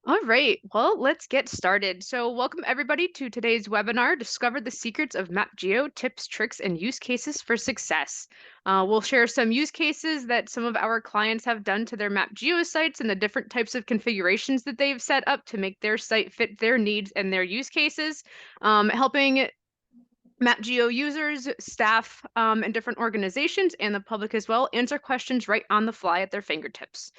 All right, well, let's get started. So welcome everybody to today's webinar, Discover the Secrets of MapGeo, Tips, Tricks, and Use Cases for Success. We'll share some use cases that some of our clients have done to their MapGeo sites and the different types of configurations that they've set up to make their site fit their needs and their use cases, helping MapGeo users, staff, and different organizations and the public as well answer questions right on the fly at their fingertips.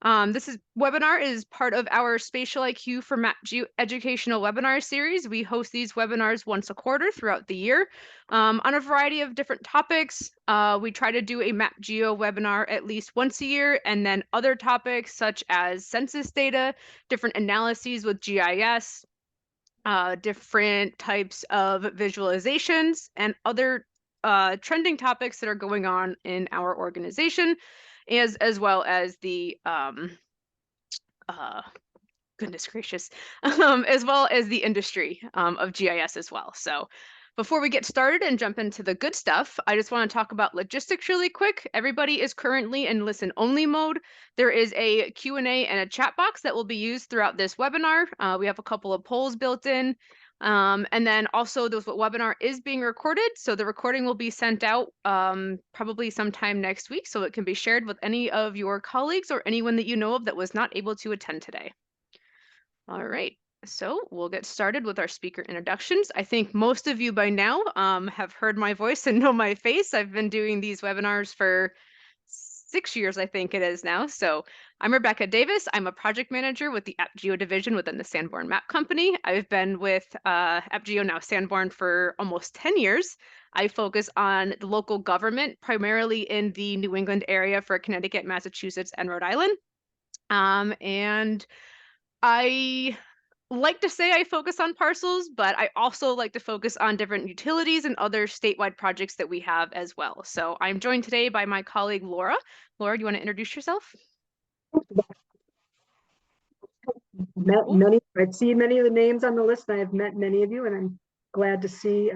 This webinar is part of our Spatial IQ for MapGeo educational webinar series. We host these webinars once a quarter throughout the year on a variety of different topics. We try to do a MapGeo webinar at least once a year, and then other topics such as census data, different analyses with GIS, different types of visualizations, and other trending topics that are going on in our organization, as well as the goodness gracious, as well as the industry of GIS as well. So before we get started and jump into the good stuff, I just want to talk about logistics really quick. Everybody is currently in listen only mode. There is a Q&A and a chat box that will be used throughout this webinar. We have a couple of polls built in. And then also this webinar is being recorded. So the recording will be sent out probably sometime next week so it can be shared with any of your colleagues or anyone that you know of that was not able to attend today. All right, so we'll get started with our speaker introductions. I think most of you by now have heard my voice and know my face. I've been doing these webinars for 6 years, I think it is now. So I'm Rebecca Davis. I'm a project manager with the MapGeo division within the Sanborn Map Company. I've been with MapGeo, now Sanborn, for almost 10 years. I focus on the local government, primarily in the New England area for Connecticut, Massachusetts, and Rhode Island. And I like to say I focus on parcels, but I also like to focus on different utilities and other statewide projects that we have as well. So I'm joined today by my colleague, Laura. Laura, do you want to introduce yourself? I've seen many of the names on the list. I have met many of you, and I'm glad to see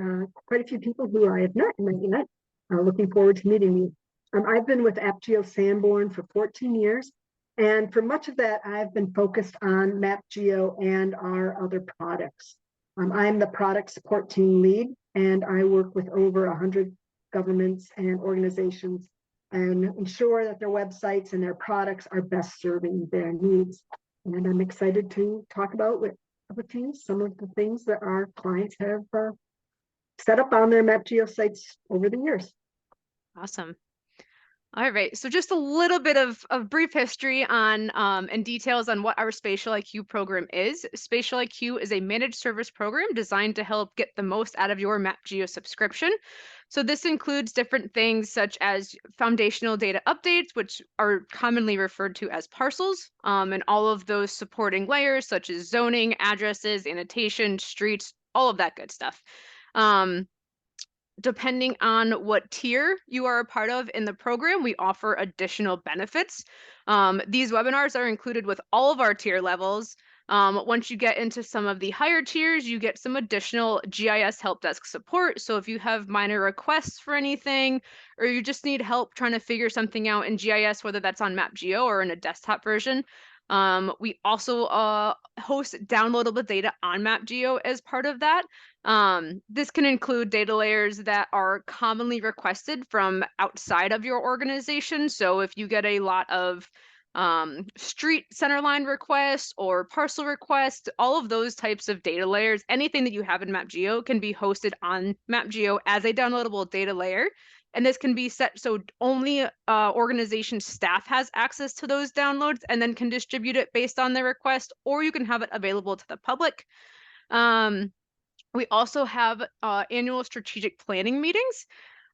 quite a few people who I have not met. Looking forward to meeting you. I've been with MapGeo Sanborn for 14 years, and for much of that, I've been focused on MapGeo and our other products. I'm the product support team lead, and I work with over 100 governments and organizations and ensure that their websites and their products are best serving their needs. And I'm excited to talk about with you some of the things that our clients have set up on their MapGeo sites over the years. Awesome. All right, so just a little bit of brief history on and details on what our Spatial IQ program is. Spatial IQ is a managed service program designed to help get the most out of your MapGeo subscription. So this includes different things such as foundational data updates, which are commonly referred to as parcels, and all of those supporting layers such as zoning, addresses, annotation, streets, all of that good stuff. Depending on what tier you are a part of in the program, we offer additional benefits. These webinars are included with all of our tier levels. Once you get into some of the higher tiers, you get some additional GIS help desk support. So if you have minor requests for anything, or you just need help trying to figure something out in GIS, whether that's on MapGeo or in a desktop version, we also host downloadable data on MapGeo as part of that. This can include data layers that are commonly requested from outside of your organization. So if you get a lot of street centerline requests or parcel requests, all of those types of data layers, anything that you have in MapGeo can be hosted on MapGeo as a downloadable data layer. And this can be set so only organization staff has access to those downloads and then can distribute it based on their request, or you can have it available to the public. We also have annual strategic planning meetings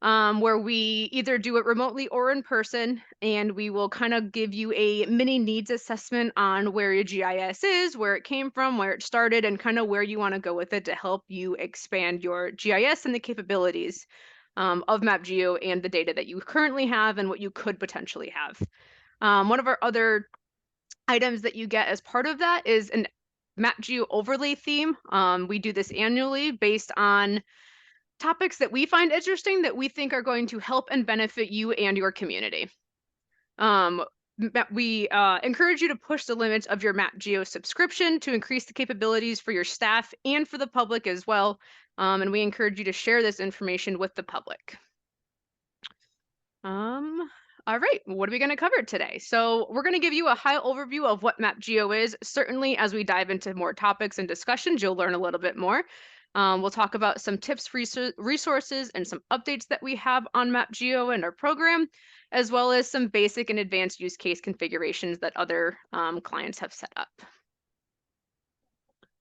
where we either do it remotely or in person, and we will kind of give you a mini needs assessment on where your GIS is, where it came from, where it started, and kind of where you want to go with it to help you expand your GIS and the capabilities of MapGeo and the data that you currently have and what you could potentially have. One of our other items that you get as part of that is an MapGeo overlay theme. We do this annually based on topics that we find interesting that we think are going to help and benefit you and your community. we encourage you to push the limits of your MapGeo subscription to increase the capabilities for your staff and for the public as well. And we encourage you to share this information with the public. Um, all right, what are we going to cover today? So we're going to give you a high overview of what MapGeo is. Certainly, as we dive into more topics and discussions, you'll learn a little bit more. We'll talk about some tips, resources, and some updates that we have on MapGeo and our program, as well as some basic and advanced use case configurations that other clients have set up.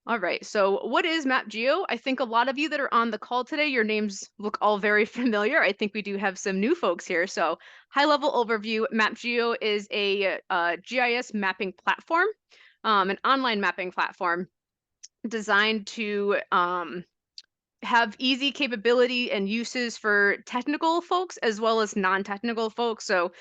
All right. So, what is MapGeo? I think a lot of you that are on the call today, your names look all very familiar. I think we do have some new folks here. So, high level overview: MapGeo is a GIS mapping platform, an online mapping platform designed to have easy capability and uses for technical folks as well as non-technical folks. So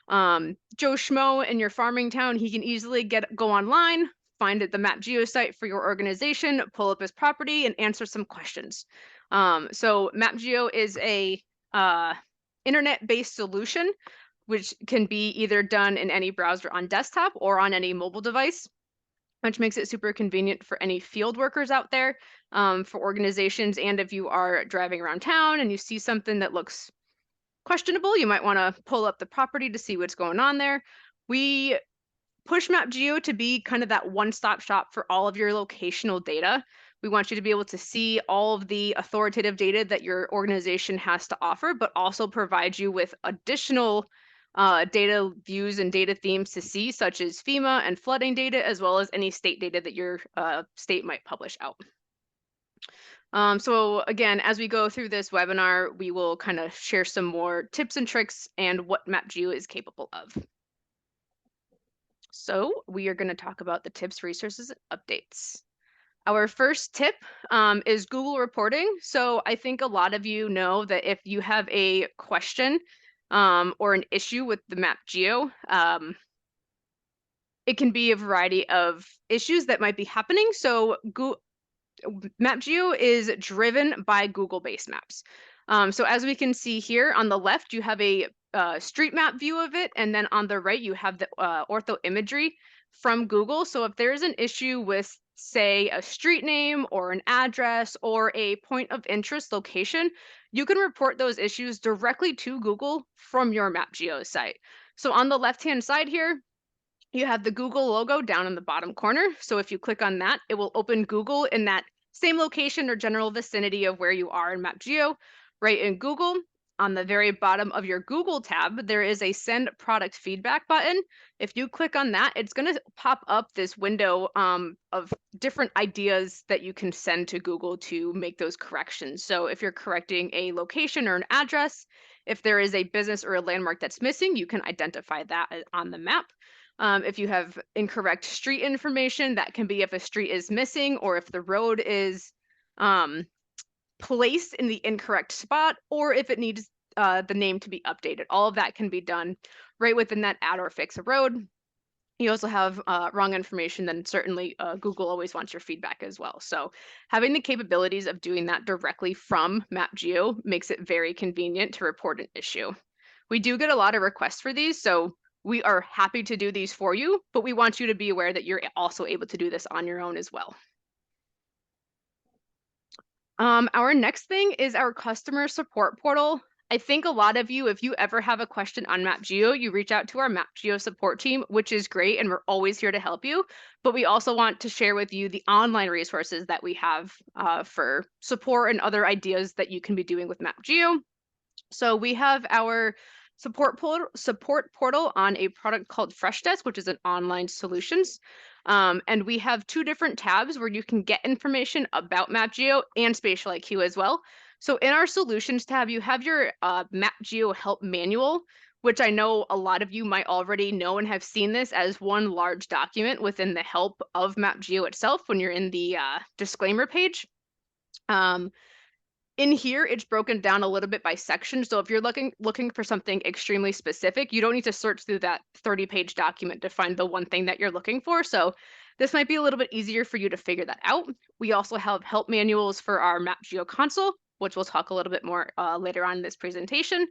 Joe Schmo in your farming town, he can easily go online, find the MapGeo site for your organization, pull up his property, and answer some questions. So MapGeo is a internet-based solution, which can be either done in any browser on desktop or on any mobile device, which makes it super convenient for any field workers out there, for organizations. And if you are driving around town and you see something that looks questionable, you might want to pull up the property to see what's going on there. We push MapGeo to be kind of that one-stop shop for all of your locational data. We want you to be able to see all of the authoritative data that your organization has to offer, but also provide you with additional data views and data themes to see, such as FEMA and flooding data, as well as any state data that your state might publish out. So again, as we go through this webinar, we will kind of share some more tips and tricks and what MapGeo is capable of. So we are going to talk about the tips, resources, and updates. Our first tip is Google reporting. So I think a lot of you know that if you have a question or an issue with the MapGeo, it can be a variety of issues that might be happening. So MapGeo is driven by Google-based maps. So as we can see here on the left, you have a street map view of it, and then on the right, you have the ortho imagery from Google. So if there is an issue with, say, a street name or an address or a point of interest location, you can report those issues directly to Google from your MapGeo site. So on the left-hand side here, you have the Google logo down in the bottom corner. So if you click on that, it will open Google in that same location or general vicinity of where you are in MapGeo. Right in Google, on the very bottom of your Google tab, there is a send product feedback button. If you click on that, it's going to pop up this window of different ideas that you can send to Google to make those corrections. So if you're correcting a location or an address, if there is a business or a landmark that's missing, you can identify that on the map. If you have incorrect street information, that can be if a street is missing or if the road is placed in the incorrect spot, or if it needs the name to be updated. All of that can be done right within that add or fix a road. You also have wrong information, then certainly Google always wants your feedback as well. So having the capabilities of doing that directly from MapGeo makes it very convenient to report an issue. We do get a lot of requests for these, so we are happy to do these for you, but we want you to be aware that you're also able to do this on your own as well. Our next thing is our customer support portal. I think a lot of you, if you ever have a question on MapGeo, you reach out to our MapGeo support team, which is great, and we're always here to help you. But we also want to share with you the online resources that we have for support and other ideas that you can be doing with MapGeo. So we have our support portal on a product called Freshdesk, which is an online solutions. And we have two different tabs where you can get information about MapGeo and Spatial IQ as well. So in our solutions tab, you have your MapGeo help manual, which I know a lot of you might already know and have seen this as one large document within the help of MapGeo itself when you're in the disclaimer page. In here, it's broken down a little bit by section. So if you're looking for something extremely specific, you don't need to search through that 30-page document to find the one thing that you're looking for. So this might be a little bit easier for you to figure that out. We also have help manuals for our MapGeo console, which we'll talk a little bit more later on in this presentation,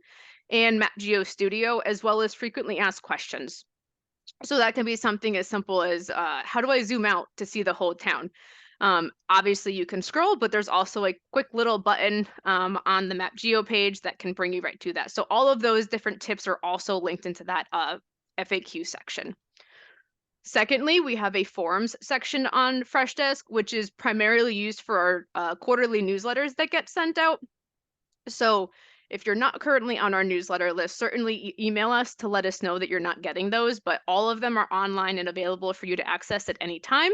and MapGeo Studio, as well as frequently asked questions. So that can be something as simple as how do I zoom out to see the whole town? Obviously, you can scroll, but there's also a quick little button on the MapGeo page that can bring you right to that. So all of those different tips are also linked into that FAQ section. Secondly, we have a forums section on Freshdesk, which is primarily used for our quarterly newsletters that get sent out. So if you're not currently on our newsletter list, certainly email us to let us know that you're not getting those, but all of them are online and available for you to access at any time.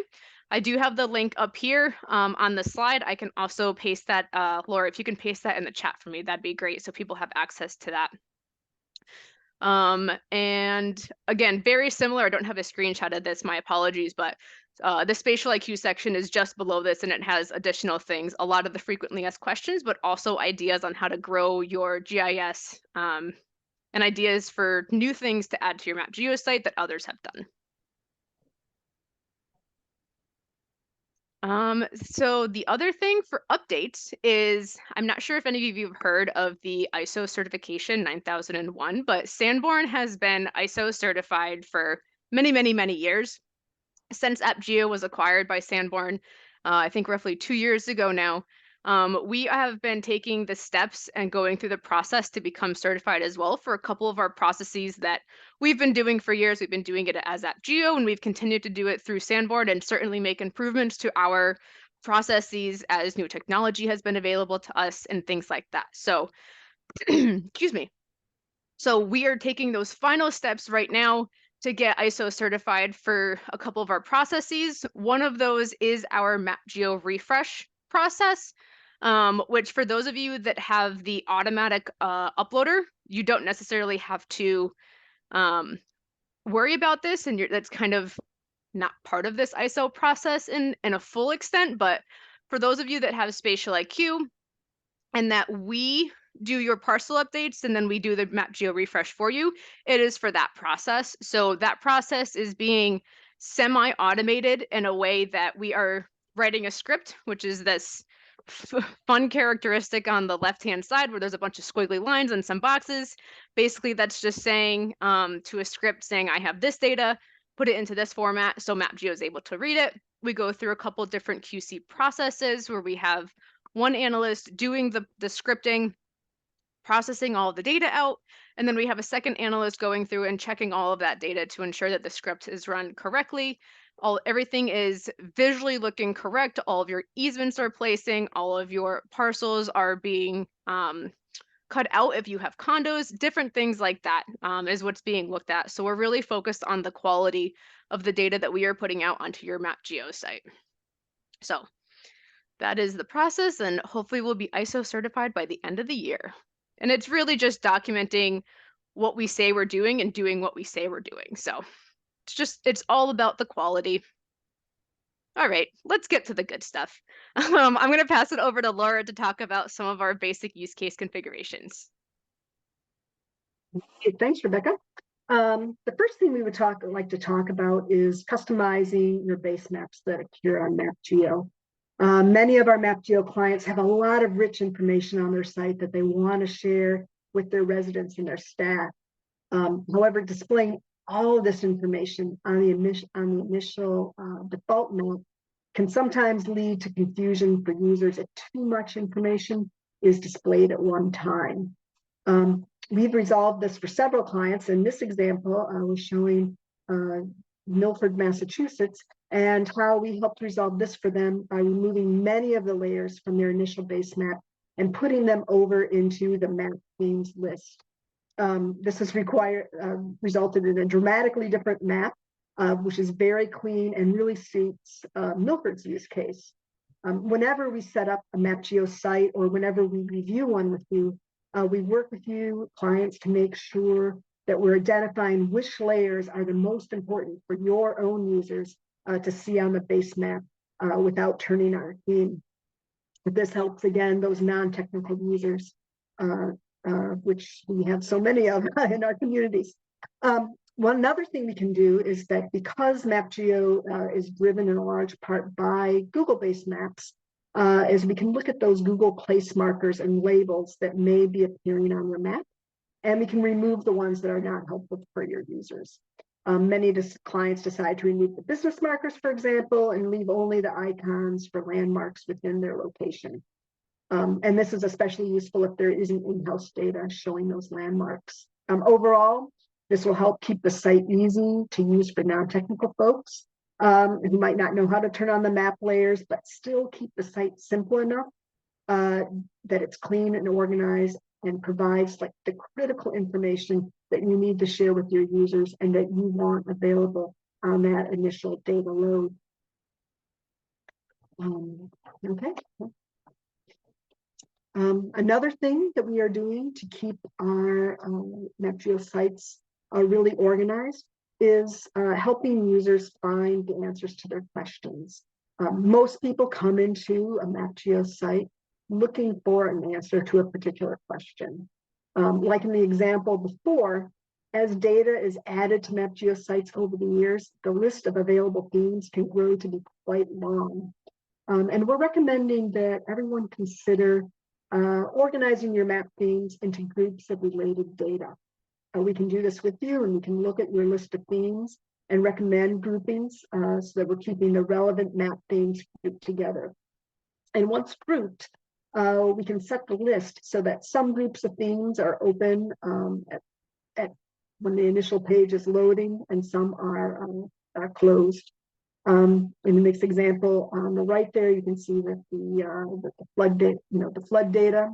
I do have the link up here on the slide. I can also paste that, Laura, if you can paste that in the chat for me, that'd be great so people have access to that. And again, very similar. I don't have a screenshot of this, my apologies, but the spatial IQ section is just below this and it has additional things, a lot of the frequently asked questions, but also ideas on how to grow your GIS and ideas for new things to add to your MapGeo site that others have done. So the other thing for updates is, I'm not sure if any of you have heard of the ISO certification 9001, but Sanborn has been ISO certified for many, many, many years. Since AppGeo was acquired by Sanborn, I think roughly 2 years ago now, we have been taking the steps and going through the process to become certified as well for a couple of our processes that we've been doing for years. We've been doing it as AppGeo, and we've continued to do it through Sanborn and certainly make improvements to our processes as new technology has been available to us and things like that. So, excuse me. So we are taking those final steps right now to get ISO certified for a couple of our processes. One of those is our MapGeo refresh process, which for those of you that have the automatic uploader, you don't necessarily have to worry about this, and that's kind of not part of this ISO process in a full extent. But for those of you that have spatial IQ, and that we do your parcel updates and then we do the MapGeo refresh for you, it is for that process. So that process is being semi-automated in a way that we are writing a script, which is this fun characteristic on the left-hand side where there's a bunch of squiggly lines and some boxes. Basically, that's just saying to a script saying, I have this data, put it into this format so MapGeo is able to read it. We go through a couple different QC processes where we have one analyst doing the scripting, processing all of the data out, and then we have a second analyst going through and checking all of that data to ensure that the script is run correctly. Everything is visually looking correct. All of your easements are placing, all of your parcels are being cut out if you have condos, different things like that is what's being looked at. So we're really focused on the quality of the data that we are putting out onto your MapGeo site. So that is the process, and hopefully we'll be ISO certified by the end of the year. And it's really just documenting what we say we're doing and doing what we say we're doing. So it's all about the quality. All right, let's get to the good stuff. I'm going to pass it over to Laura to talk about some of our basic use case configurations. Okay, thanks, Rebecca. The first thing we would like to talk about is customizing your base maps that appear on MapGeo. Many of our MapGeo clients have a lot of rich information on their site that they want to share with their residents and their staff. However, displaying all of this information on the initial default map can sometimes lead to confusion for users if too much information is displayed at one time. We've resolved this for several clients. In this example, was showing Milford, Massachusetts, and how we helped resolve this for them by removing many of the layers from their initial base map and putting them over into the map themes list. This has resulted in a dramatically different map, which is very clean and really suits Milford's use case. Whenever we set up a MapGeo site or whenever we review one with you, we work with you clients to make sure that we're identifying which layers are the most important for your own users to see on the base map without turning our theme. This helps, again, those non-technical users, which we have so many of in our communities. One other thing we can do is that because MapGeo is driven in a large part by Google-based maps, is we can look at those Google place markers and labels that may be appearing on your map, and we can remove the ones that are not helpful for your users. Many clients decide to remove the business markers, for example, and leave only the icons for landmarks within their location. And this is especially useful if there isn't in-house data showing those landmarks. Overall, this will help keep the site easy to use for non-technical folks who might not know how to turn on the map layers, but still keep the site simple enough that it's clean and organized and provides like the critical information that you need to share with your users and that you want available on that initial data load. Okay. Another thing that we are doing to keep our MapGeo sites really organized is helping users find the answers to their questions. Most people come into a MapGeo site looking for an answer to a particular question. Like in the example before, as data is added to MapGeo sites over the years, the list of available themes can grow to be quite long. And we're recommending that everyone consider organizing your map themes into groups of related data. We can do this with you, and we can look at your list of themes and recommend groupings so that we're keeping the relevant map themes grouped together. And once grouped, we can set the list so that some groups of themes are open at when the initial page is loading, and some are closed. In this example on the right there, you can see that the flood data, the flood data.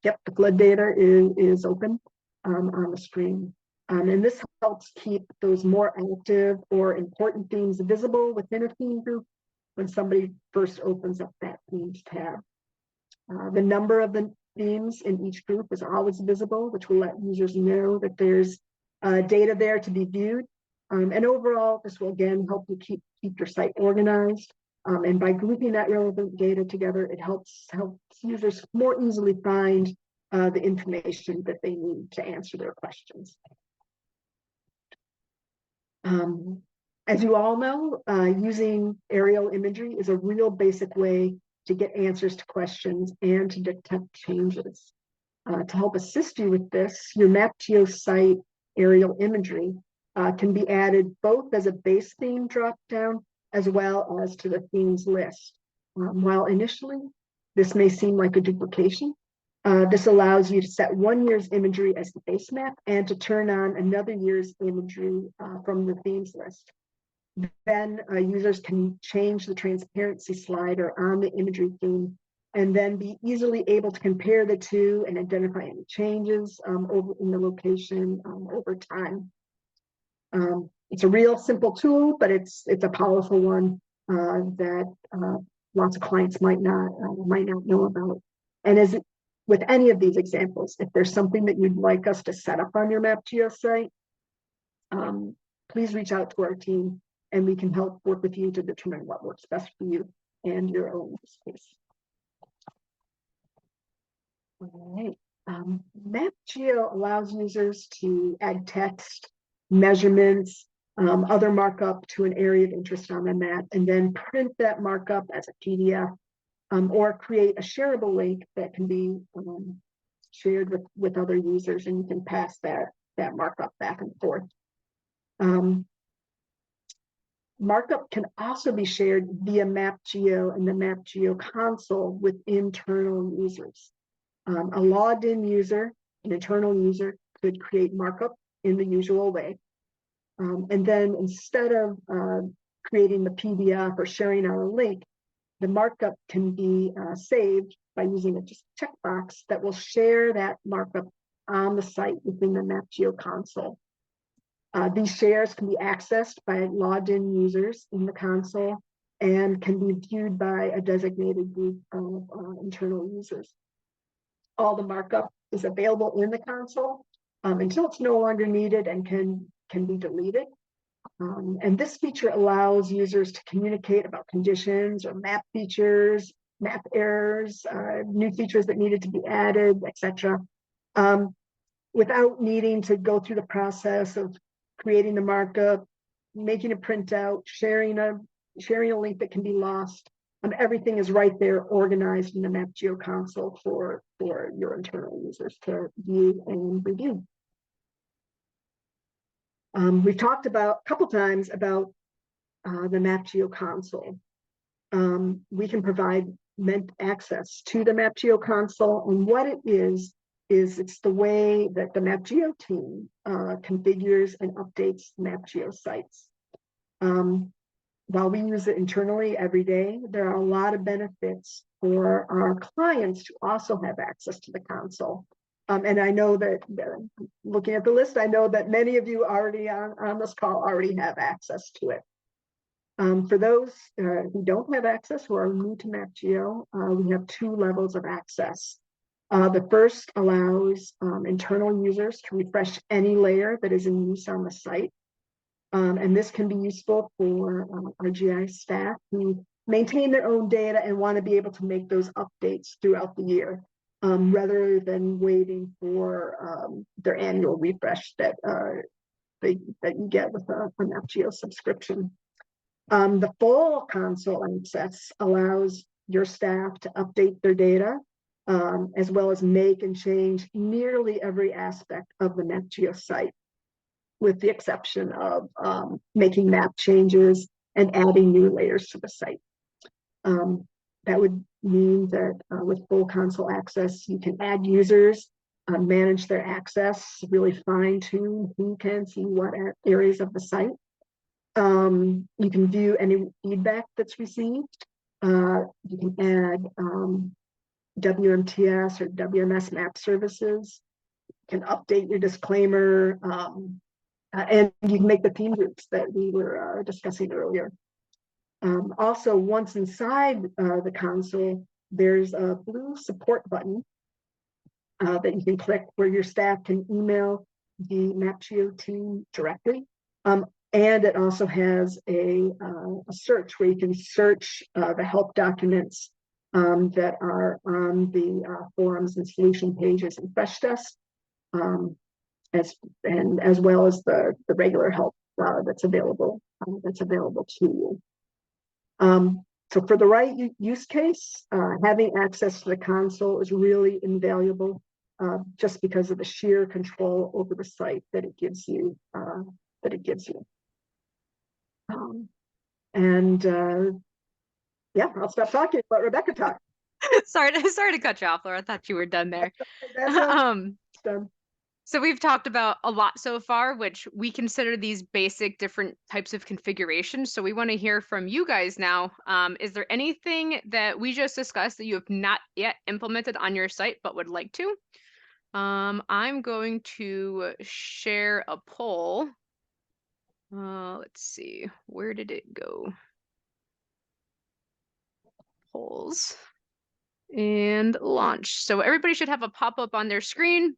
Yep, the flood data is open on the screen. And this helps keep those more active or important themes visible within a theme group when somebody first opens up that themes tab. The number of the themes in each group is always visible, which will let users know that there's data there to be viewed. And overall, this will again help you keep your site organized. And by grouping that relevant data together, it helps users more easily find the information that they need to answer their questions. As you all know, using aerial imagery is a real basic way to get answers to questions and to detect changes. To help assist you with this, your MapGeo site aerial imagery can be added both as a base theme dropdown as well as to the themes list. While initially this may seem like a duplication, this allows you to set one year's imagery as the base map and to turn on another year's imagery from the themes list. Then users can change the transparency slider on the imagery theme and then be easily able to compare the two and identify any changes over in the location over time. It's a real simple tool, but it's a powerful one that lots of clients might not know about. And as with any of these examples, if there's something that you'd like us to set up on your MapGeo site, please reach out to our team and we can help work with you to determine what works best for you and your own space. All right. MapGeo allows users to add text, measurements, other markup to an area of interest on the map, and then print that markup as a PDF or create a shareable link that can be shared with other users, and you can pass that markup back and forth. Markup can also be shared via MapGeo and the MapGeo console with internal users. A logged in user, an internal user, could create markup in the usual way. And then instead of creating the PDF or sharing out a link, the markup can be saved by using a just checkbox that will share that markup on the site within the MapGeo console. These shares can be accessed by logged in users in the console and can be viewed by a designated group of internal users. All the markup is available in the console until it's no longer needed and can be deleted. And this feature allows users to communicate about conditions or map features, map errors, new features that needed to be added, etc. Without needing to go through the process of creating the markup, making a printout, sharing a link that can be lost. Everything is right there organized in the MapGeo console for your internal users to view and review. We've talked about a couple times about the MapGeo console. We can provide access to the MapGeo console, and what it is it's the way that the MapGeo team configures and updates MapGeo sites. While we use it internally every day, there are a lot of benefits for our clients to also have access to the console. And I know that looking at the list, I know that many of you already on this call already have access to it. For those who don't have access, who are new to MapGeo, we have 2 levels of access. The first allows internal users to refresh any layer that is in use on the site. And this can be useful for our GIS staff who maintain their own data and want to be able to make those updates throughout the year, rather than waiting for their annual refresh that you get with a MapGeo subscription. The full console access allows your staff to update their data, as well as make and change nearly every aspect of the MapGeo site, with the exception of making map changes and adding new layers to the site. That would mean that with full console access, you can add users, manage their access, really fine-tune who can see what areas of the site. You can view any feedback that's received. You can add WMTS or WMS map services. You can update your disclaimer, and you can make the theme groups that we were discussing earlier. Also, once inside the console, there's a blue support button that you can click where your staff can email the MapGeo team directly. And it also has a search where you can search the help documents that are on the forums and solution pages in FreshDesk, as well as the regular help that's available to you. So for the right use case, having access to the console is really invaluable, just because of the sheer control over the site that it gives you. Yeah, I'll stop talking. Let Rebecca talk. Sorry to cut you off, Laura. I thought you were done there. Done. So we've talked about a lot so far, which we consider these basic different types of configurations. So we want to hear from you guys now. Is there anything that we just discussed that you have not yet implemented on your site but would like to? I'm going to share a poll. Let's see, where did it go? Polls and launch. So everybody should have a pop-up on their screen.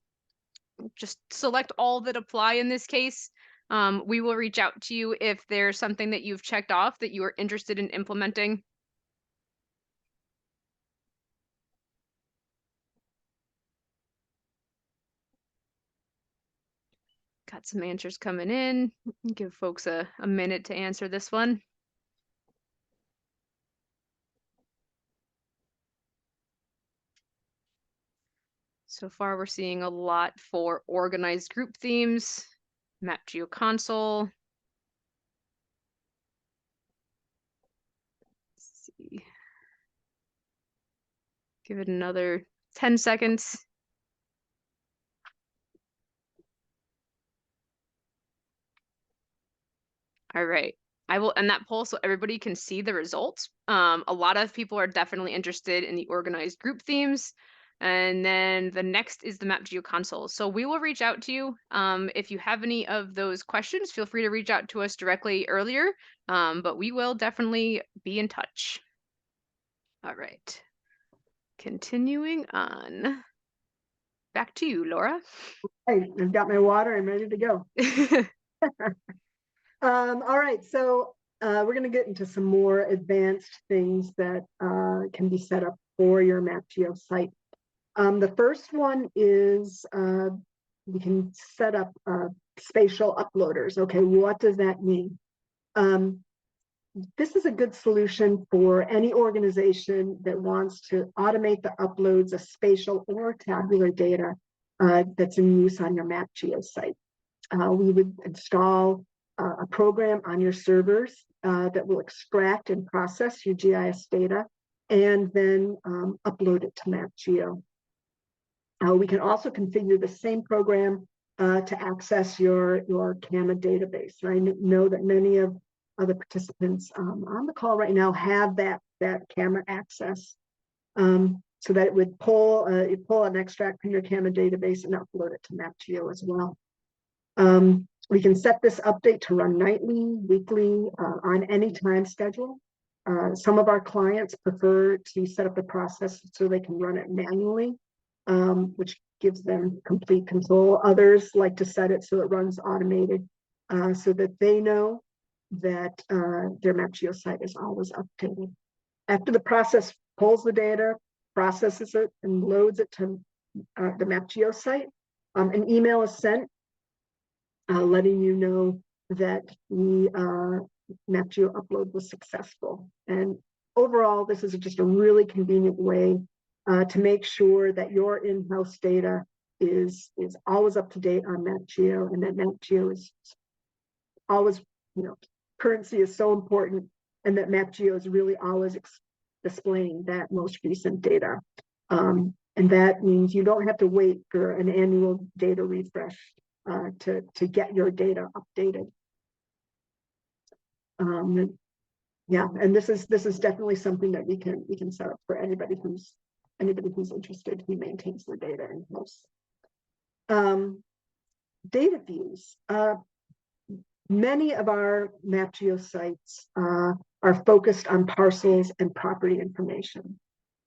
Just select all that apply in this case. We will reach out to you if there's something that you've checked off that you are interested in implementing. Got some answers coming in. Give folks a minute to answer this one. So far, we're seeing a lot for organized group themes, MapGeo console. Let's see. Give it another 10 seconds. All right. I will end that poll so everybody can see the results. A lot of people are definitely interested in the organized group themes. And then the next is the MapGeo console. So we will reach out to you. If you have any of those questions, feel free to reach out to us directly earlier. But we will definitely be in touch. All right. Continuing on. Back to you, Laura. Hey, I've got my water. I'm ready to go. All right, so we're going to get into some more advanced things that can be set up for your MapGeo site. The first one is we can set up spatial uploaders. Okay, what does that mean? This is a good solution for any organization that wants to automate the uploads of spatial or tabular data that's in use on your MapGeo site. We would install a program on your servers that will extract and process your GIS data and then upload it to MapGeo. We can also configure the same program to access your CAMA database. I know that many of the participants on the call right now have that CAMA access, so that it would pull an extract from your CAMA database and upload it to MapGeo as well. We can set this update to run nightly, weekly, on any time schedule. Some of our clients prefer to set up the process so they can run it manually, which gives them complete control. Others like to set it so it runs automated, so that they know that their MapGeo site is always updated. After the process pulls the data, processes it, and loads it to the MapGeo site, an email is sent letting you know that the MapGeo upload was successful. And overall, this is just a really convenient way to make sure that your in-house data is always up to date on MapGeo, and that MapGeo is always, currency is so important, and that MapGeo is really always displaying that most recent data. And that means you don't have to wait for an annual data refresh to get your data updated. Yeah, and this is definitely something that we can set up for anybody who's interested, who maintains their data in-house. Data views. Many of our MapGeo sites are focused on parcels and property information.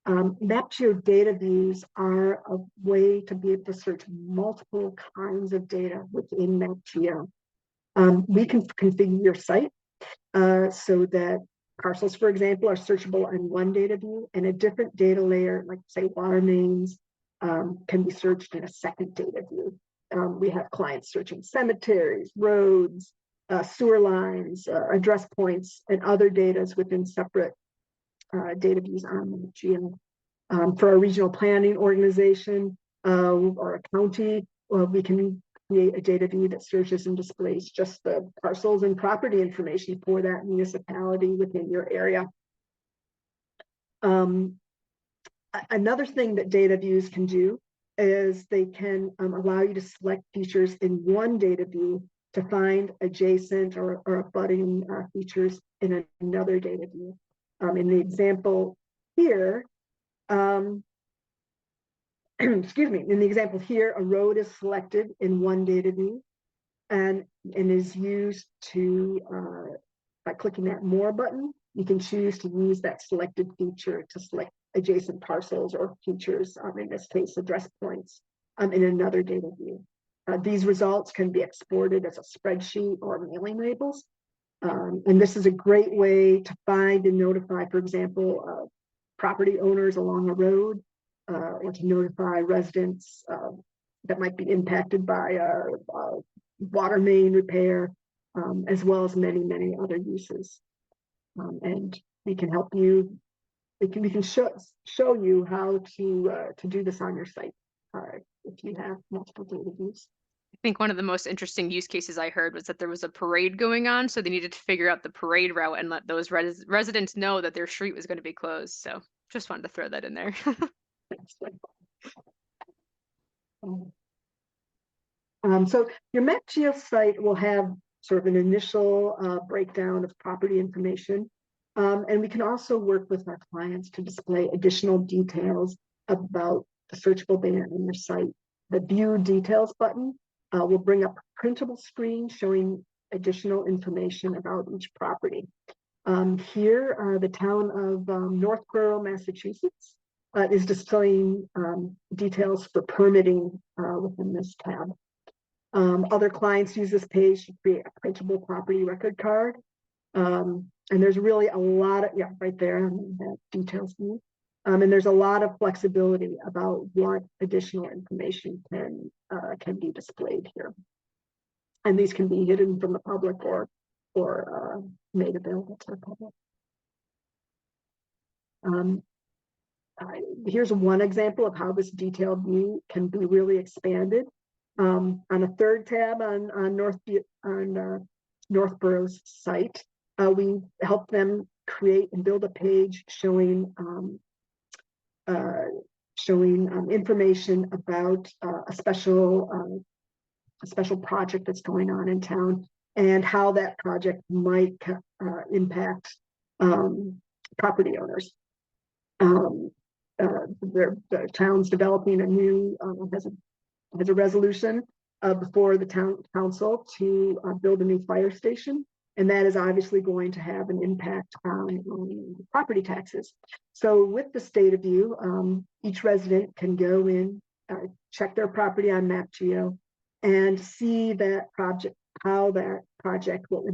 MapGeo data views are a way to be able to search multiple kinds of data within MapGeo. We can configure your site so that parcels, for example, are searchable in one data view, and a different data layer, like say water mains, can be searched in a second data view. We have clients searching cemeteries, roads, sewer lines, address points, and other data within separate data views on MapGeo. For a regional planning organization or a county, we can create a data view that searches and displays just the parcels and property information for that municipality within your area. Another thing that data views can do is they can allow you to select features in one data view to find adjacent or abutting features in another data view. In the example here, excuse me, in the example here, a road is selected in one data view and is used to, by clicking that more button, you can choose to use that selected feature to select adjacent parcels or features, in this case, address points, in another data view. These results can be exported as a spreadsheet or mailing labels. And this is a great way to find and notify, for example, property owners along a road, or to notify residents that might be impacted by water main repair, as well as many, many other uses. And we can help you. We can show you how to do this on your site if you have multiple data views. I think one of the most interesting use cases I heard was that there was a parade going on, so they needed to figure out the parade route and let those residents know that their street was going to be closed. So just wanted to throw that in there. So your MapGeo site will have sort of an initial breakdown of property information. And we can also work with our clients to display additional details about the searchable data on your site. The View Details button will bring up a printable screen showing additional information about each property. Here, the town of Northborough, Massachusetts, is displaying details for permitting within this tab. Other clients use this page to create a printable property record card. And there's really a lot of, right there, that details view. And there's a lot of flexibility about what additional information can be displayed here. And these can be hidden from the public or made available to the public. Here's one example of how this detailed view can be really expanded. On a third tab on Northborough's site, we help them create and build a page showing information about a special project that's going on in town and how that project might impact property owners. The town's developing a new has a resolution before the town council to build a new fire station, and that is obviously going to have an impact on property taxes. So with the state of view, each resident can go in, check their property on MapGeo, and see that project, how that project will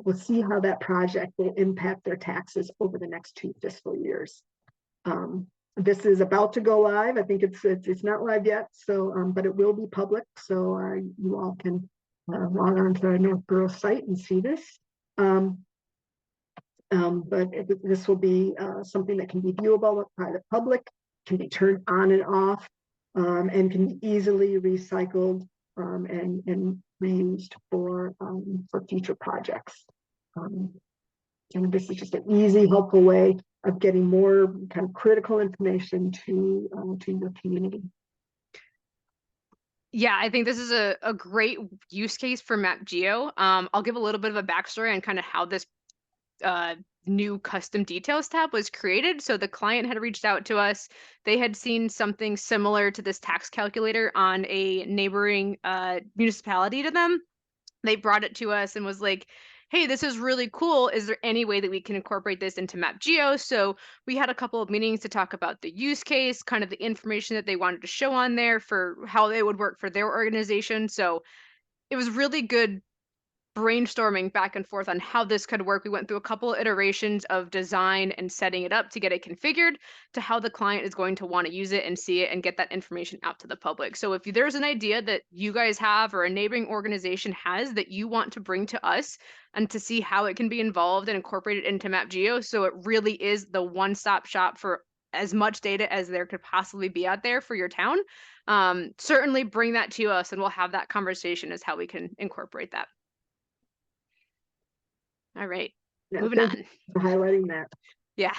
we'll see how that project will impact their taxes over the next 2 fiscal years. This is about to go live. I think it's not live yet, so but it will be public, so you all can log on to our Northborough site and see this. But this will be something that can be viewable by the public, can be turned on and off, and can be easily recycled and reused for future projects. And this is just an easy, helpful way of getting more kind of critical information to your community. Yeah, I think this is a great use case for MapGeo. I'll give a little bit of a backstory on kind of how this new custom details tab was created. So the client had reached out to us. They had seen something similar to this tax calculator on a neighboring municipality to them. They brought it to us and was like, hey, this is really cool. Is there any way that we can incorporate this into MapGeo? So we had a couple of meetings to talk about the use case, kind of the information that they wanted to show on there for how they would work for their organization. So it was really good brainstorming back and forth on how this could work. We went through a couple of iterations of design and setting it up to get it configured to how the client is going to want to use it and see it and get that information out to the public. So if there's an idea that you guys have or a neighboring organization has that you want to bring to us and to see how it can be involved and incorporated into MapGeo, so it really is the one-stop shop for as much data as there could possibly be out there for your town, certainly bring that to us and we'll have that conversation as how we can incorporate that. All right, Yeah, moving on. for highlighting that. Yeah.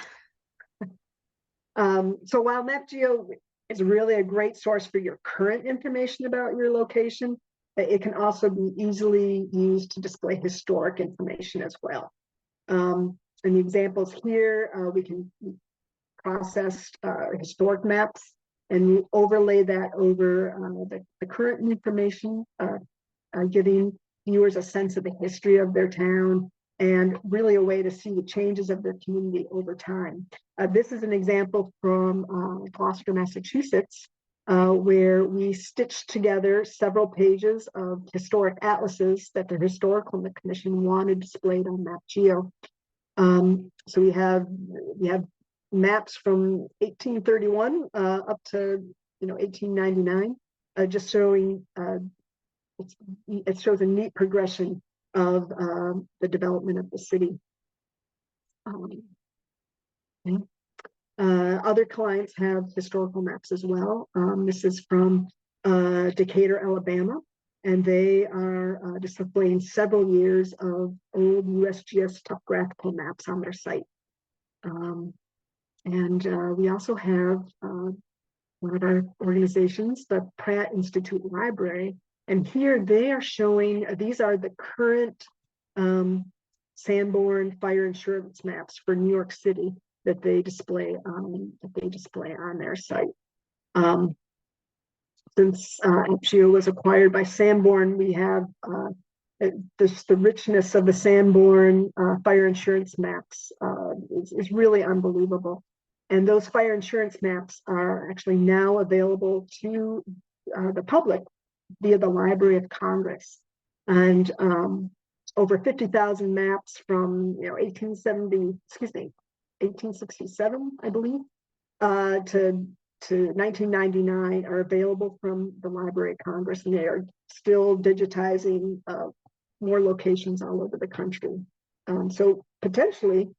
So while MapGeo is really a great source for your current information about your location, it can also be easily used to display historic information as well. And the examples here, we can process historic maps and overlay that over the current information, giving viewers a sense of the history of their town and really a way to see the changes of their community over time. This is an example from Gloucester, Massachusetts, where we stitched together several pages of historic atlases that the Historical Commission wanted displayed on MapGeo. So we have maps from 1831 up to 1899, just showing it shows a neat progression of the development of the city. Other clients have historical maps as well. This is from Decatur, Alabama, and they are displaying several years of old USGS topographical maps on their site. And we also have one of our organizations, the Pratt Institute Library, and here they are showing, these are the current Sanborn fire insurance maps for New York City that they display on their site. Since MapGeo was acquired by Sanborn, we have the richness of the Sanborn fire insurance maps is really unbelievable. And those fire insurance maps are actually now available to the public via the Library of Congress. And over 50,000 maps from 1867, I believe, to 1999 are available from the Library of Congress, and they are still digitizing more locations all over the country. So potentially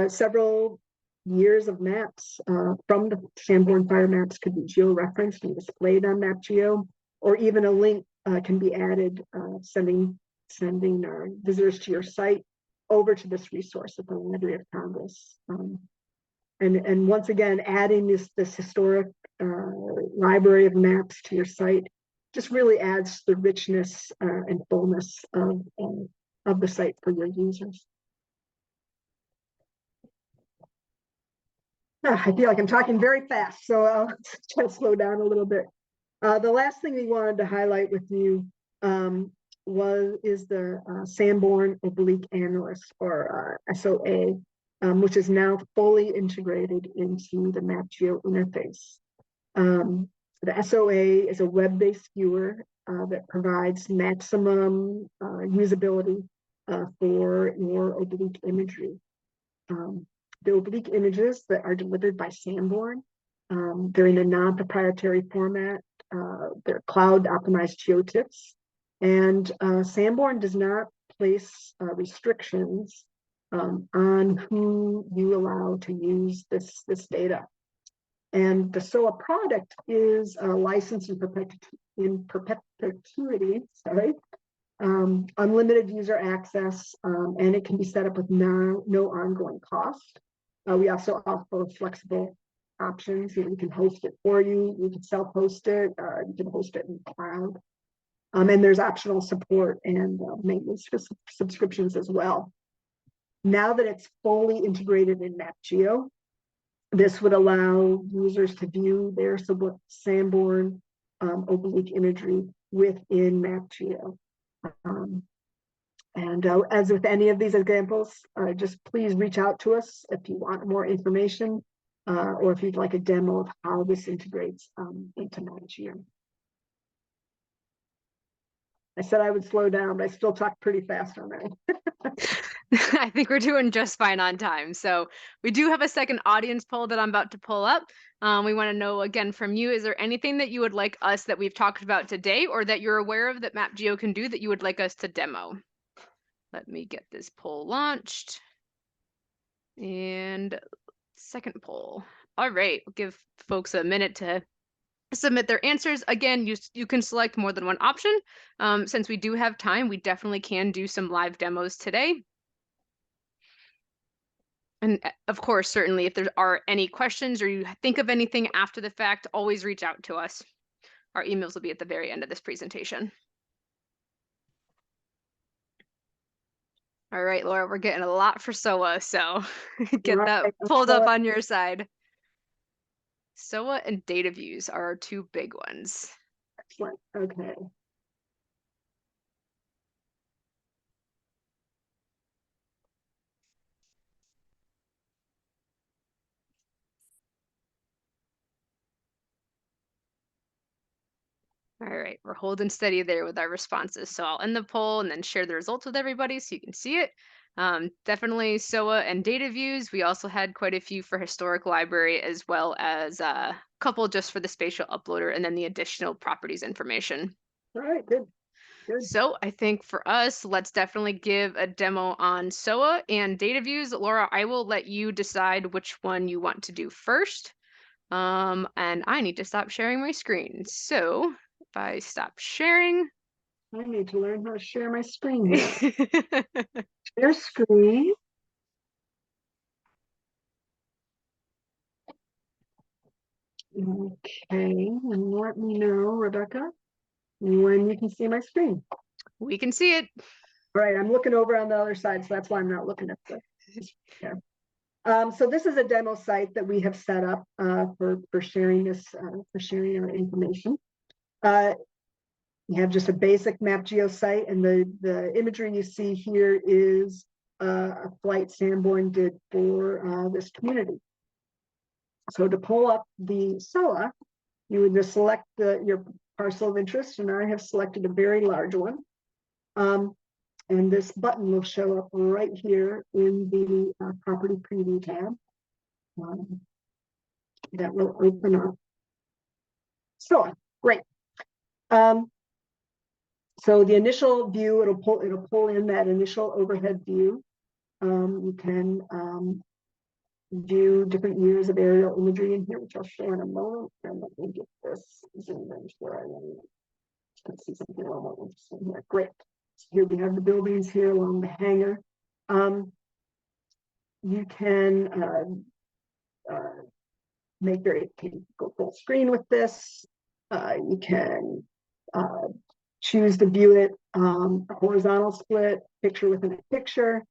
several years of maps from the Sanborn fire maps could be georeferenced and displayed on MapGeo, or even a link can be added, sending visitors to your site over to this resource at the Library of Congress. And once again, adding this historic library of maps to your site just really adds the richness and fullness of the site for your users. I feel like I'm talking very fast, so I'll try to slow down a little bit. The last thing we wanted to highlight with you is the Sanborn Oblique Analyst, or SOA, which is now fully integrated into the MapGeo interface. The SOA is a web-based viewer that provides maximum usability for your oblique imagery. The oblique images that are delivered by Sanborn, they're in a non-proprietary format. They're cloud-optimized geotips, and Sanborn does not place restrictions on who you allow to use this data. And the SOA product is licensed in perpetuity, unlimited user access, and it can be set up with no ongoing cost. We also offer flexible options. You can host it for you. You can self-host it. You can host it in the cloud. And there's optional support and maintenance subscriptions as well. Now that it's fully integrated in MapGeo, this would allow users to view their Sanborn oblique imagery within MapGeo. And as with any of these examples, just please reach out to us if you want more information or if you'd like a demo of how this integrates into MapGeo. I said I would slow down, but I still talk pretty fast on that. I think we're doing just fine on time. So we do have a second audience poll that I'm about to pull up. We want to know again from you, is there anything that you would like us that we've talked about today or that you're aware of that MapGeo can do that you would like us to demo? Let me get this poll launched. And second poll. All right, we'll give folks a minute to submit their answers. Again, you can select more than one option. Since we do have time, we definitely can do some live demos today. And of course, certainly, if there are any questions or you think of anything after the fact, always reach out to us. Our emails will be at the very end of this presentation. All right, Laura, we're getting a lot for SOA, so get that pulled up on your side. SOA and data views are our two big ones. Excellent. Okay. All right, we're holding steady there with our responses. So I'll end the poll and then share the results with everybody so you can see it. Definitely SOA and data views. We also had quite a few for historic library, as well as a couple just for the spatial uploader and then the additional properties information. All right, good. Good. So I think for us, let's definitely give a demo on SOA and data views. Laura, I will let you decide which one you want to do first. And I need to stop sharing my screen. So if I stop sharing. I need to learn how to share my screen here. Share screen. Okay, and let me know, Rebecca, when you can see my screen. We can see it. All right, I'm looking over on the other side, so that's why I'm not looking at this. Yeah. So this is a demo site that we have set up for sharing this, for sharing our information. We have just a basic MapGeo site, and the imagery you see here is a flight Sanborn did for this community. So to pull up the SOA, you would just select your parcel of interest, and I have selected a very large one. And this button will show up right here in the property preview tab. That will open up. So great. So the initial view, it'll pull in that initial overhead view. You can view different years of aerial imagery in here, which I'll show in a moment. And let me get this zoomed in where I want to see something a little more interesting here. Great. So here we have the buildings here along the hangar. You can make very go full screen with this. You can choose to view it horizontal split, picture within a picture.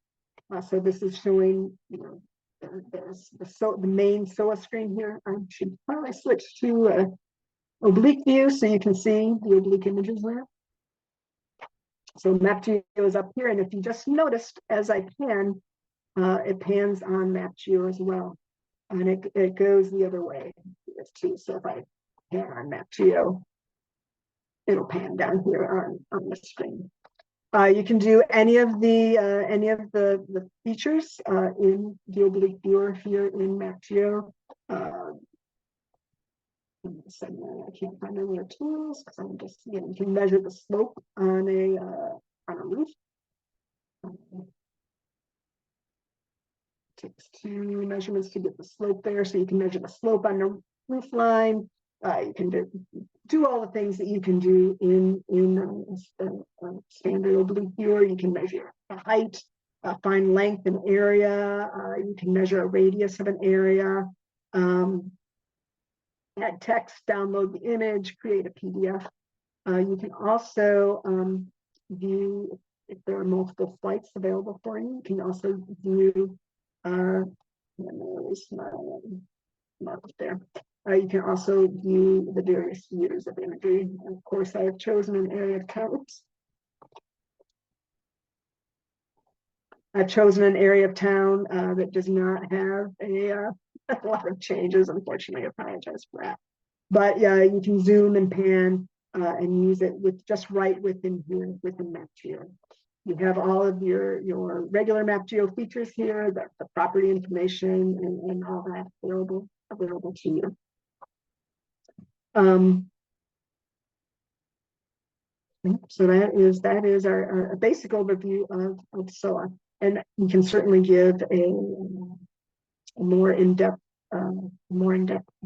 So this is showing, you know, there's the main SOA screen here. I should probably switch to oblique view so you can see the oblique images there. So MapGeo is up here, and if you just noticed, as I pan, it pans on MapGeo as well, and it goes the other way too. So if I pan on MapGeo, it'll pan down here on the screen. You can do any of the features in the oblique viewer here in MapGeo. I can't find any other tools because I'm just, you know, you can measure the slope on a roof. Takes 2 measurements to get the slope there, so you can measure the slope on the roof line. You can do all the things that you can do in a standard oblique viewer. You can measure the height, find length and area. You can measure a radius of an area. Add text, download the image, create a PDF. You can also view if there are multiple flights available for you. You can also view there. You can also view the various views of imagery. And of course, I have chosen an area of town. I've chosen an area of town that does not have a lot of changes. Unfortunately, I apologize for that. But yeah, you can zoom and pan and use it with just right within here, within MapGeo. You have all of your regular MapGeo features here, the property information and all that available to you. So that is our basic overview of SOA, and you can certainly give a more in-depth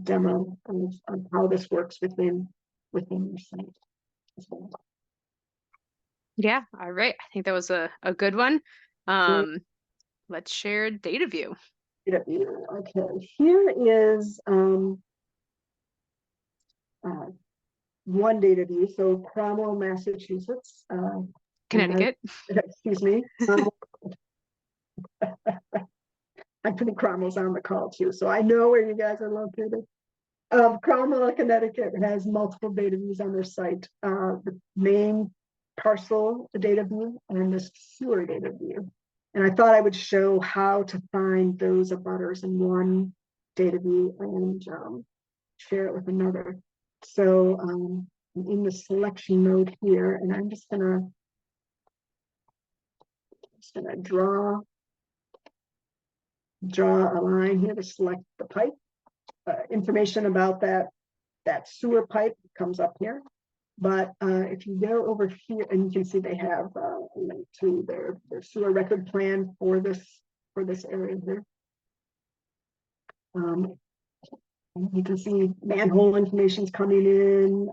demo of how this works within your site as well. Yeah, all right. I think that was a good one. Let's share data view. Okay, here is one data view. So Cromwell, Massachusetts. Connecticut. Excuse me. I'm putting Cromwell's on the call too, so I know where you guys are located. Cromwell, Connecticut has multiple data views on their site. The main parcel, the data view, and the sewer data view. And I thought I would show how to find those abutters in one data view and share it with another. So I'm in the selection mode here, and I'm just gonna draw a line here to select the pipe. Information about that sewer pipe comes up here. But if you go over here, and you can see they have a link to their sewer record plan for this area here. You can see manhole information is coming in.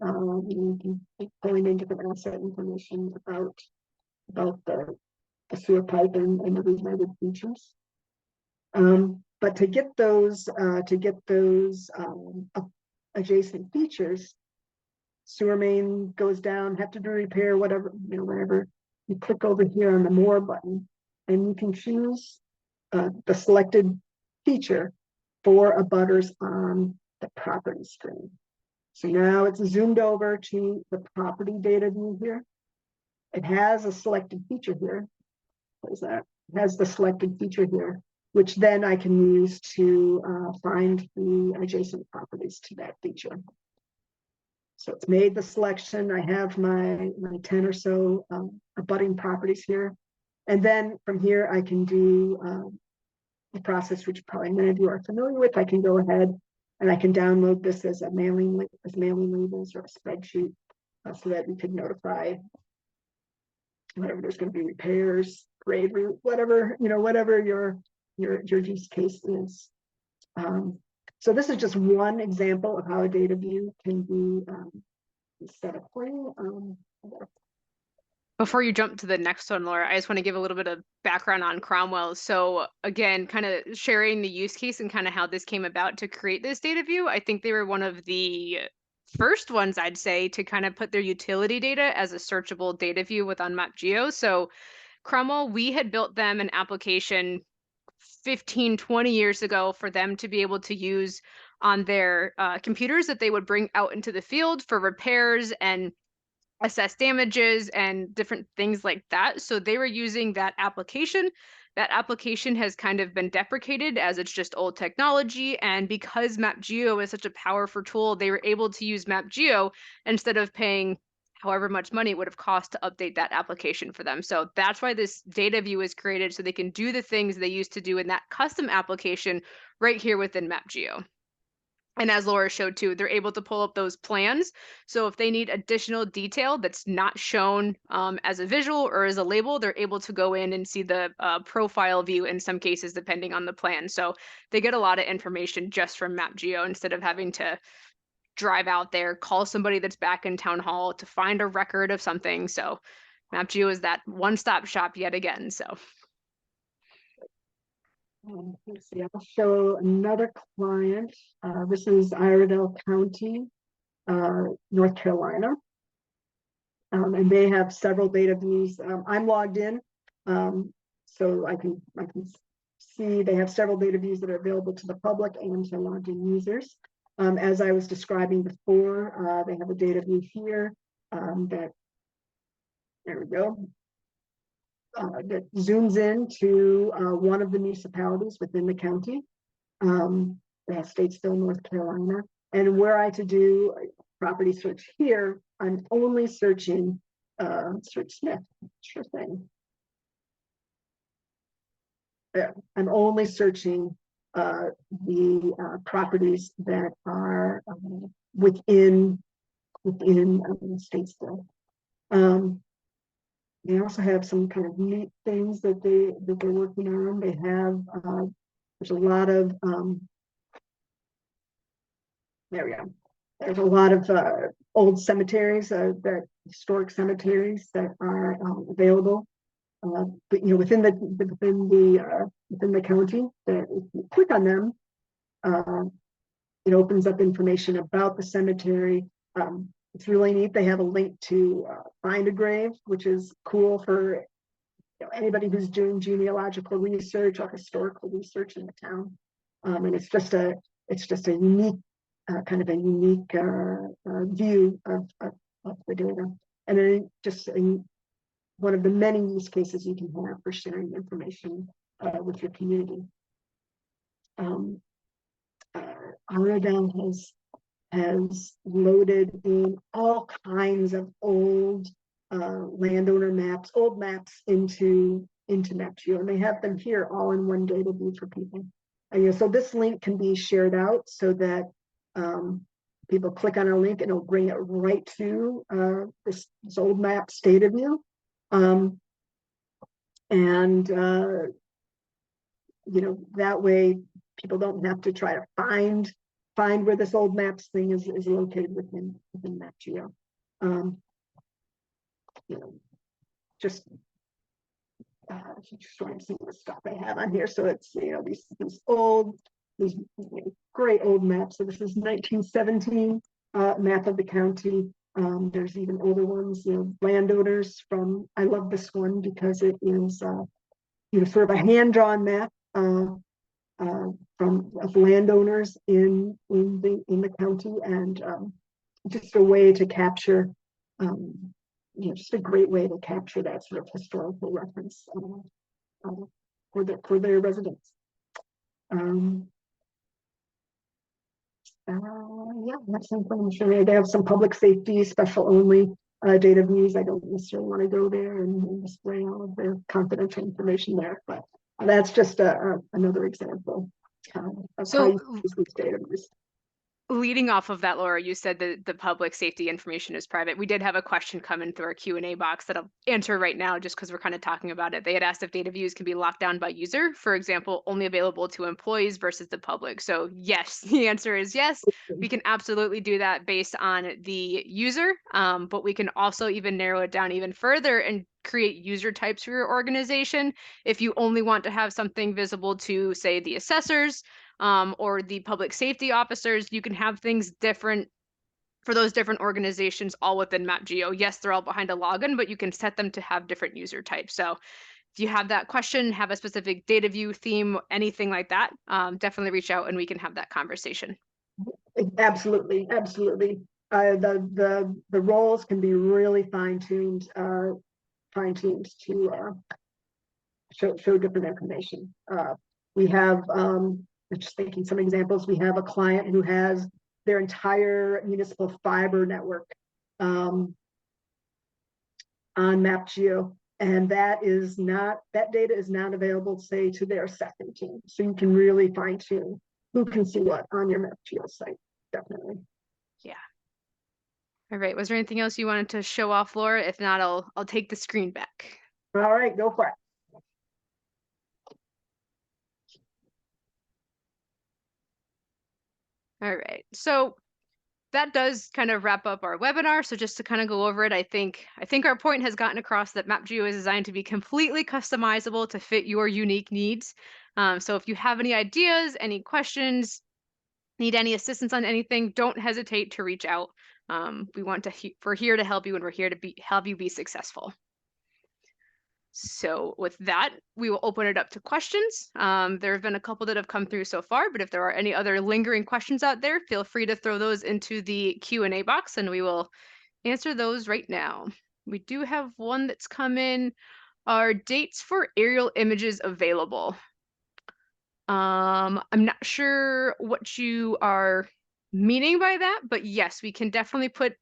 You can keep pulling in different asset information about the sewer pipe and the related features. But to get those adjacent features, sewer main goes down, have to do repair, whatever, whenever you click over here on the more button, and you can choose the selected feature for abutters on the property screen. So now it's zoomed over to the property data view here. It has a selected feature here. What is that? It has the selected feature here, which then I can use to find the adjacent properties to that feature. So it's made the selection. I have my 10 or so abutting properties here. And then from here, I can do a process which probably many of you are familiar with. I can go ahead and I can download this as mailing labels or a spreadsheet so that we could notify whenever there's going to be repairs, grade route, whatever, whatever your use case is. So this is just one example of how a data view can be set up for you. Before you jump to the next one, Laura, I just want to give a little bit of background on Cromwell. So again, kind of sharing the use case and kind of how this came about to create this data view. I think they were one of the first ones, I'd say, to kind of put their utility data as a searchable data view with on MapGeo. So Cromwell, we had built them an application 15, 20 years ago for them to be able to use on their computers that they would bring out into the field for repairs and assess damages and different things like that. So they were using that application. That application has kind of been deprecated as it's just old technology. And because MapGeo is such a powerful tool, they were able to use MapGeo instead of paying however much money it would have cost to update that application for them. So that's why this data view is created so they can do the things they used to do in that custom application right here within MapGeo. And as Laura showed too, they're able to pull up those plans. So if they need additional detail that's not shown as a visual or as a label, they're able to go in and see the profile view in some cases, depending on the plan. So they get a lot of information just from MapGeo instead of having to drive out there, call somebody that's back in town hall to find a record of something. So MapGeo is that one-stop shop yet again. So Let's see, I'll show another client. This is Iredell County, North Carolina. And they have several data views. I'm logged in, so I can see they have several data views that are available to the public and to logged in users. As I was describing before, they have a data view here that, there we go, that zooms in to one of the municipalities within the county, Statesville, North Carolina. And were I to do a property search here, I'm only searching search Smith. Sure thing. Yeah, I'm only searching the properties that are within Statesville. They also have some kind of neat things that they're working on. They have there's a lot of there we go. There's a lot of old cemeteries, that historic cemeteries that are available. But within the county, that if you click on them, it opens up information about the cemetery. It's really neat. They have a link to find a grave, which is cool for anybody who's doing genealogical research or historical research in the town. And it's just a unique kind of a unique view of the data, and then just one of the many use cases you can have for sharing information with your community. Iredell has loaded in all kinds of old landowner maps, old maps into MapGeo, and they have them here all in one data view for people. So this link can be shared out so that people click on a link and it'll bring it right to this old map data view. And that way people don't have to try to find where this old maps thing is located within MapGeo. Just showing some of the stuff I have on here. So it's these great old maps. So this is 1917 map of the county. There's even older ones, landowners from. I love this one because it is sort of a hand-drawn map of landowners in the county, and just a way to capture, just a great way to capture that sort of historical reference for their residents. Yeah, that's information. They have some public safety special only data views. I don't necessarily want to go there and display all of their confidential information there, but that's just another example of how you use these data views. Leading off of that, Laura, you said that the public safety information is private. We did have a question come in through our Q&A box that I'll answer right now just because we're kind of talking about it. They had asked if data views can be locked down by user, for example, only available to employees versus the public. So yes, the answer is yes. We can absolutely do that based on the user, but we can also even narrow it down even further and create user types for your organization. If you only want to have something visible to, say, the assessors, or the public safety officers, you can have things different for those different organizations all within MapGeo. Yes, they're all behind a login, but you can set them to have different user types. So if you have that question, have a specific data view theme, anything like that, definitely reach out and we can have that conversation. Absolutely, absolutely. The roles can be really fine-tuned to show different information. We have, just thinking some examples, we have a client who has their entire municipal fiber network on MapGeo, and that data is not available, say, to their second team. So you can really fine tune who can see what on your MapGeo site, definitely. Yeah. All right. Was there anything else you wanted to show off, Laura? If not, I'll take the screen back. All right, go for it. All right. So that does kind of wrap up our webinar. So just to kind of go over it, I think our point has gotten across that MapGeo is designed to be completely customizable to fit your unique needs. So if you have any ideas, any questions, need any assistance on anything, don't hesitate to reach out. We're here to help you, and we're here to help you be successful. So with that, we will open it up to questions. There have been a couple that have come through so far, but if there are any other lingering questions out there, feel free to throw those into the Q&A box and we will answer those right now. We do have one that's come in. Are dates for aerial images available? I'm not sure what you are meaning by that, but yes, we can definitely put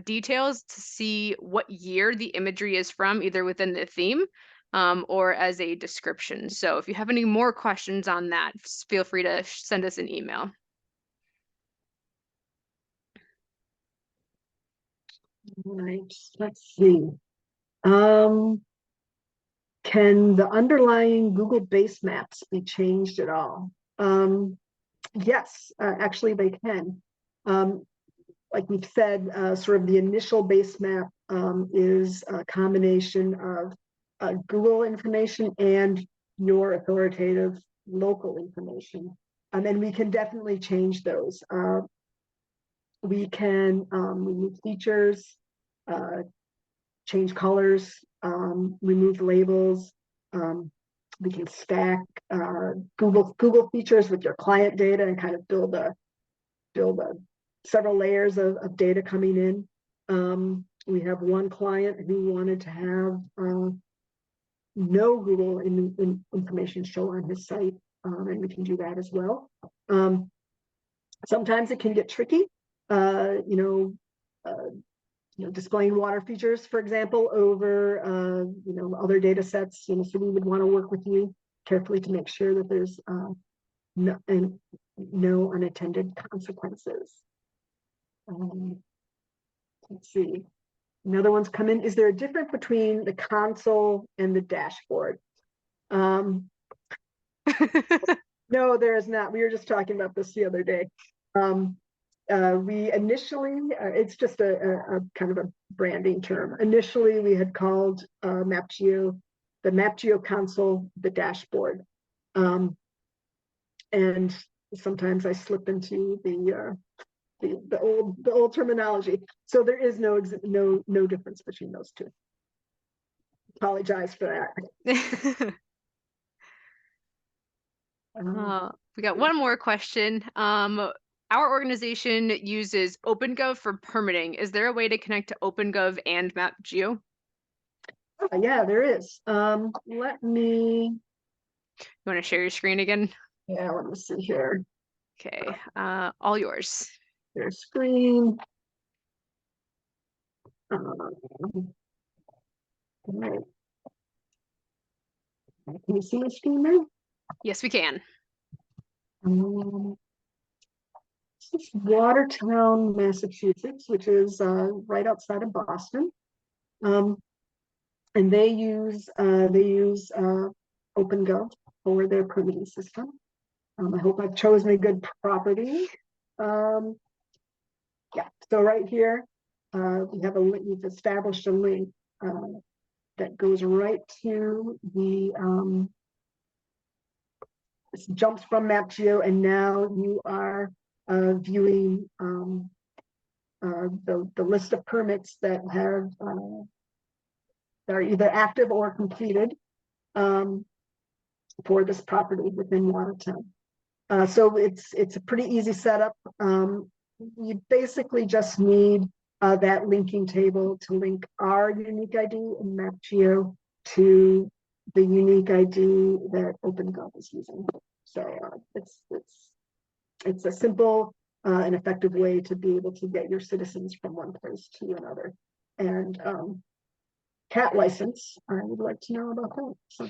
details to see what year the imagery is from, either within the theme or as a description. So if you have any more questions on that, feel free to send us an email. All right, let's see. Can the underlying Google base maps be changed at all? Yes, actually they can. Like we've said, sort of the initial base map is a combination of Google information and your authoritative local information. And we can definitely change those. We can remove features, change colors, remove labels. We can stack Google features with your client data and kind of build several layers of data coming in. We have one client who wanted to have no Google information show on his site, and we can do that as well. Sometimes it can get tricky, displaying water features, for example, over other data sets. So we would want to work with you carefully to make sure that there's no unintended consequences. Let's see. Another one's come in. Is there a difference between the console and the dashboard? No, there is not. We were just talking about this the other day. We initially, it's just a kind of a branding term. Initially, we had called MapGeo, the MapGeo console, the dashboard. And sometimes I slip into the old terminology. So there is no difference between those two. Apologize for that. We got one more question. Our organization uses OpenGov for permitting. Is there a way to connect to OpenGov and MapGeo? Yeah, there is. Let me. You want to share your screen again? Yeah, let me see here. Okay, all yours. Their screen. Right. Can you see my screen there? Yes, we can. is Watertown, Massachusetts, which is right outside of Boston. And they use OpenGov for their permitting system. I hope I've chosen a good property. Yeah, so right here, we have we've established a link that goes right to the, this jumps from MapGeo, and now you are viewing the list of permits that have that are either active or completed for this property within Watertown. So it's a pretty easy setup. You basically just need that linking table to link our unique ID in MapGeo to the unique ID that OpenGov is using. So it's a simple and effective way to be able to get your citizens from one place to another. And cat license, I would like to know about that. So.